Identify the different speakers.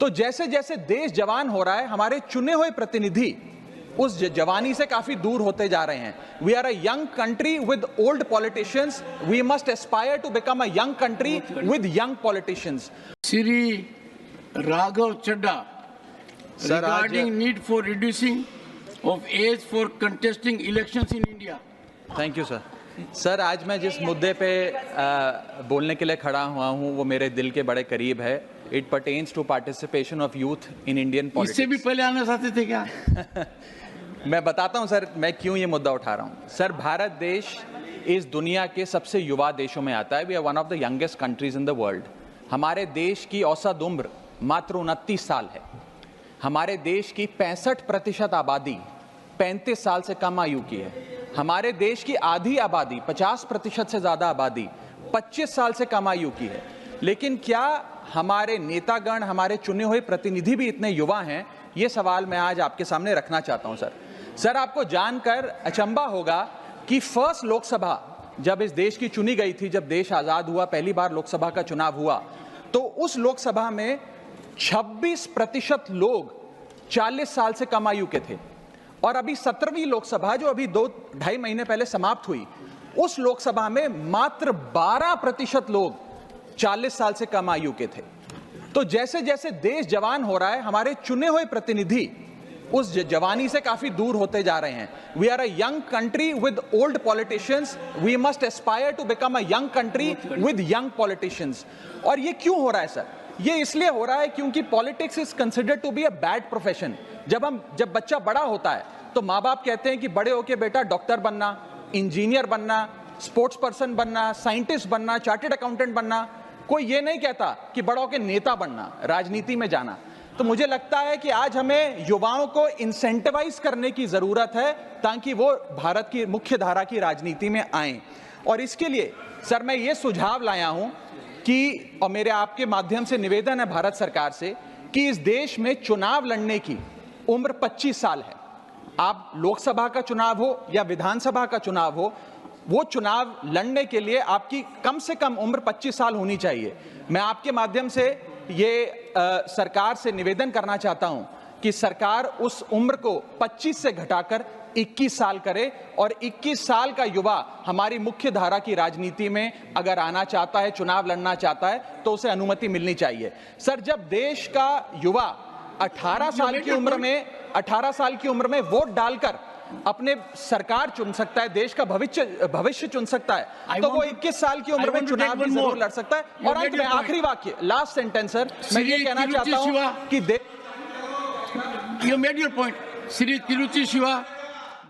Speaker 1: तो जैसे जैसे देश जवान हो रहा है, हमारे चुने हुए प्रतिनिधि उस जवानी से काफी दूर होते जा रहे हैं। We are a young country with old politicians, we must aspire to become a young country with young politicians.
Speaker 2: Shri Raghav Chadha,
Speaker 1: Sir,
Speaker 2: regarding need for reducing of age for contesting elections in India.
Speaker 1: Thank you sir. Sir, आज मैं जिस मुद्दे पे बोलने के लिए खड़ा हुआ हूँ वो मेरे दिल के बड़े करीब है। It pertains to participation of youth in Indian politics.
Speaker 2: इससे भी पहले आना चाहते थे क्या?
Speaker 1: मैं बताता हूँ सर, मैं क्यों ये मुद्दा उठा रहा हूँ। सर, भारत देश इस दुनिया के सबसे युवा देशों में आता है। We are one of the youngest countries in the world. हमारे देश की औसत उम्र मात्र 29 साल है। हमारे देश की 65% आबादी 35 साल से कम आयु की है। हमारे देश की आधी आबादी 50% से ज्यादा आबादी 25 साल से कम आयु की है। लेकिन क्या हमारे नेतागण, हमारे चुने हुए प्रतिनिधि भी इतने युवा हैं? ये सवाल मैं आज आपके सामने रखना चाहता हूं। सर, आपको जानकर अचंभा होगा कि फर्स्ट लोकसभा जब इस देश की चुनी गई थी, जब देश आजाद हुआ, पहली बार लोकसभा का चुनाव हुआ, तो उस लोकसभा में 26% लोग 40 साल से कम आयु के थे। और अभी 17वीं लोकसभा जो अभी 2-2.5 महीने पहले समाप्त हुई, उस लोकसभा में मात्र 12% लोग 40 साल से कम आयु के थे। तो जैसे जैसे देश जवान हो रहा है, हमारे चुने हुए प्रतिनिधि उस जवानी से काफी दूर होते जा रहे हैं। We are a young country with old politicians, we must aspire to become a young country with young politicians. और ये क्यों हो रहा है सर? ये इसलिए हो रहा है क्योंकि politics is considered to be a bad profession. जब बच्चा बड़ा होता है तो माँ बाप कहते हैं कि बड़े होके बेटा डॉक्टर बनना, इंजीनियर बनना, स्पोर्ट्स पर्सन बनना, साइंटिस्ट बनना, चार्टर्ड अकाउंटेंट बनना। कोई ये नहीं कहता कि बड़ा होके नेता बनना, राजनीति में जाना। तो मुझे लगता है कि आज हमें युवाओं को इंसेंटिवाइज करने की जरूरत है ताकि वो भारत की मुख्य धारा की राजनीति में आएं। और इसके लिए सर मैं ये सुझाव लाया हूं कि, और मेरे आपके माध्यम से निवेदन है भारत सरकार से, कि इस देश में चुनाव लड़ने की उम्र 25 साल है। आप लोकसभा का चुनाव हो या विधानसभा का चुनाव हो, वो चुनाव लड़ने के लिए आपकी कम से कम उम्र 25 साल होनी चाहिए। मैं आपके माध्यम से ये सरकार से निवेदन करना चाहता हूं कि सरकार उस उम्र को 25 से घटाकर 21 साल करे, और 21 साल का युवा हमारी मुख्य धारा की राजनीति में अगर आना चाहता है, चुनाव लड़ना चाहता है, तो उसे अनुमति मिलनी चाहिए। सर, जब देश का युवा 18 साल की उम्र में वोट डालकर अपने सरकार चुन सकता है, देश का भविष्य चुन सकता है, तो वो 21 साल की उम्र में चुनाव भी जरूर लड़ सकता है। और अंत में आखिरी वाक्य, लास्ट सेंटेंस सर, मैं ये कहना चाहता हूं कि
Speaker 2: You made your point. Shri Tiruchi Shiva